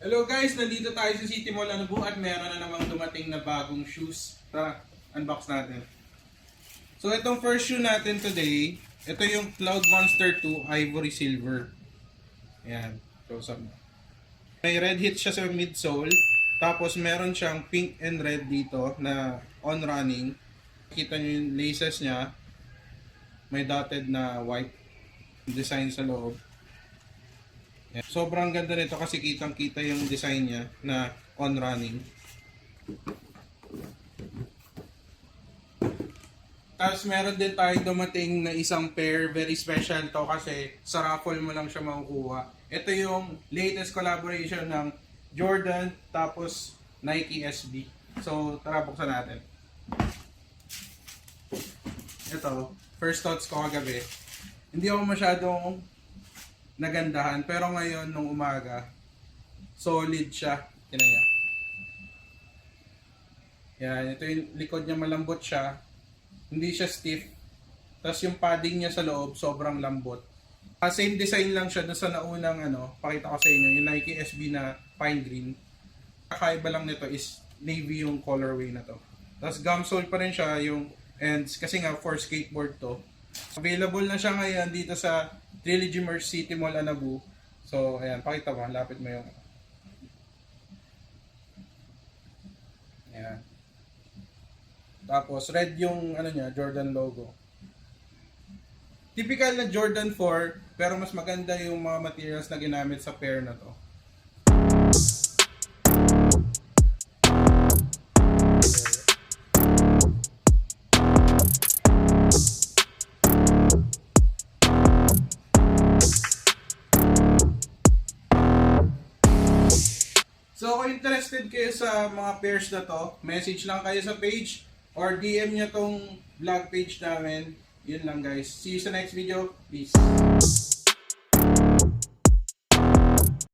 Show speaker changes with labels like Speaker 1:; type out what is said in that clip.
Speaker 1: Hello guys, nandito tayo sa City Mall Anabu at meron na namang dumating na bagong shoes. Tara, unbox natin. So itong first shoe natin today, ito yung Cloud Monster 2 Ivory Silver. Ayan, close up. May red hit siya sa midsole, tapos meron siyang pink and red dito na on running. Kita nyo yung laces niya, may dotted na white design sa loob. Sobrang ganda nito kasi kitang-kita yung design niya na on running. Tapos meron din tayo dumating na isang pair, very special to kasi sa raffle mo lang siya makukuha. Ito yung latest collaboration ng Jordan tapos Nike SB. So tara buksan natin. Ito, first thoughts ko kagabi. Hindi ako masyadong nagandahan, pero ngayon nung umaga solid siya. Tingnan niya. Yan, ito yung likod niya, malambot siya. Hindi siya stiff. Tapos yung padding niya sa loob sobrang lambot. Same design lang siya dun sa naunang pakita ko sa inyo, yung Nike SB na pine green. Kakaiba lang nito is navy yung colorway na to. Tapos gum sole pa rin siya yung ends kasi nga for skateboard to. Available na siya ngayon dito sa Trilogy Merch City Mall Anabu. So, ayan, pakita mo, lapit mo yung ayan. Tapos, red yung niya, Jordan logo. Typical na Jordan 4, pero mas maganda yung mga materials na ginamit sa pair na to. So kung interested kayo sa mga pairs na to, message lang kayo sa page or DM nyo tong vlog page namin. Yun lang guys. See you sa next video. Peace.